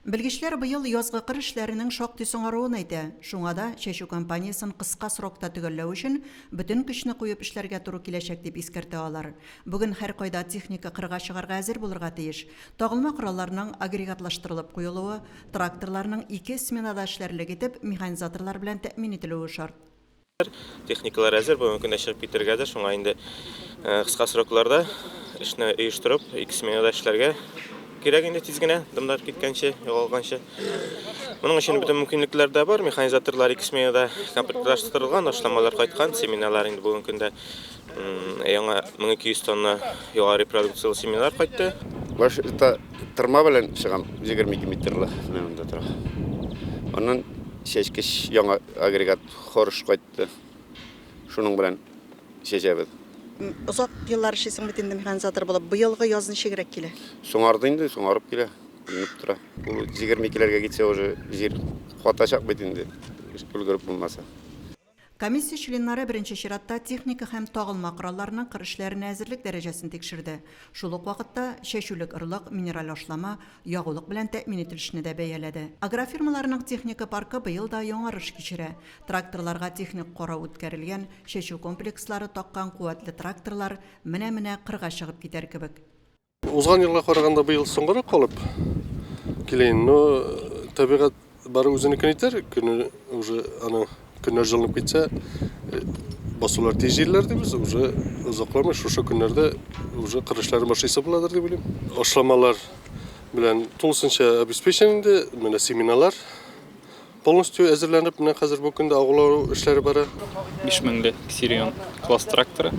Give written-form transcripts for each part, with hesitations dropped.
Белгечләр быел язгы кыр эшләренең шактый соңаруын әйтә. Шуңа да чәчү кампаниясын кыска срокта төгәлләү өчен бөтен көчне куеп эшләргә туры киләчәк дип искәртә алар. Бүген һәр кайда техника кырга чыгарга әзер булырга тиеш. Тагылма коралларның агрегатлаштырылып куелуы, тракторларның 2 сменада эшләрлек итеп, механизаторлар белән тәэмин ителүе шарт. Техникалар әзер, бу мөмкин чыгып китергә дә, шуңа инде кыска срокларда эшне оештырып, 2 сменада эшләргә кирәк инде тиз генә, дымдар киткәнче, югалганчы. Моның өчен бөтен мөмкинлекләр дә бар. Механизаторлар 2 сменада комплектлаштырылган, ашламалар кайткан, семинарлар инде бүген көндә яңа 1200 тонна югары продукциялы семинар кайтты. Баш тырма белән чыгам 22 метрлы сменада тора. Аннан чәчкеч яңа агрегат хорыш кайтты. Шуның белән чәчәбез. Озак еллар эшлисең бит инде механизатор булып, быелгы язны чигрәк килә. Соңарды инде, соңарып килә. Күренеп тора. Ул 22ләргә китсә уже җир хатачак бит инде. Өлгереп булмаса. Комиссия членнары беренче чиратта техника һәм тагылма коралларының кыр эшләренә әзерлек дәрәҗәсен тикшерде. Шул ук вакытта чәчүлек ырлык, минераль ашлама, ягулык белән тәэмин ителешне дә бәяләде. Агрофирмаларның техника паркы быел да яңарыш кичерә. Тракторларга техник карау үткәрелгән, чәчү комплекслары таккан куәтле тракторлар менә кырга чыгып китәр кебек. Узган елга караганда быел соңгарак калып киләйин, но табигать бары үзенекен итәр, көне уже аны көннәр җылынып китсә, басулар тиз җирләр дибез, уже озакламый шушы көннәрдә уже кыр эшләре башлыйсы буладыр дип уйлыйм. Ашламалар белән тулысынча обеспечение, менә семинарлар полностью әзерләнеп, менә хәзер бу көндә агулау эшләре бара. 5000 Сирион класс тракторы,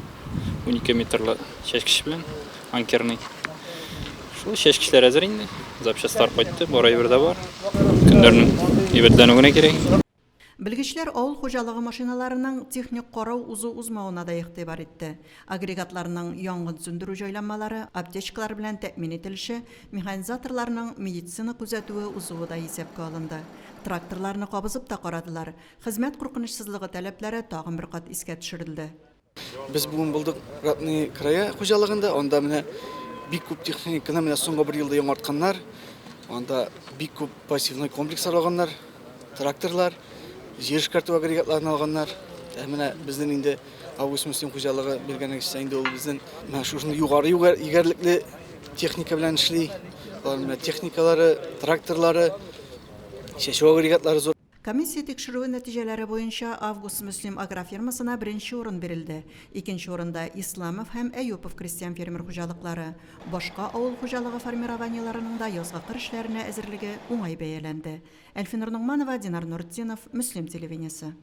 12 метрлы чәчкеч белән, анкерный. Шул чәчкечләр әзер инде, запчастьлар кайтты, бара әйбер дә бар. Көннәрнең ибетләнүгенә кирәк. Белгечләр авыл хуҗалыгы машиналарының техник карау узу-узмавына да игътибар итте. Агрегатларның янгын сүндерү җайланмалары, аптечкалар белән тәэмин ителеше, механизаторларның медицина күзәтүе узуы да исәпкә алынды. Тракторларны кабызып та карадылар. Хезмәт куркынычсызлыгы таләпләре тагын бер кат искә төшерелде. Без бүген булдык Ратный края хуҗалыгында, анда менә бик күп техниканы менә соңгы бер елда яңартканнар. Анда бик күп пассивный комплекслар алганнар, тракторлар, җир эшкәртү агрегатларын алганнар. Менә безнең инде Август Мөслим хуҗалыгы биргәнегезчә инде ул безнең менә шуны югары игәрлекле техника белән эшли. Менә техникалары, тракторлары, чәчү агрегатлары зур. Комиссия тикшерүе нәтиҗәләре буенча Август Мөслим агрофермасына беренче урын бирелде. Икенче урында Исламов һәм Әюпов крестьян фермер хуҗалыклары. Башка авыл хуҗалыгы формированиеларының да язгы кыр эшләренә әзерлеге уңай бәяләнде. Әлфинур Нугманова, Динар Нуртдинов, Мөслим телевидениесе.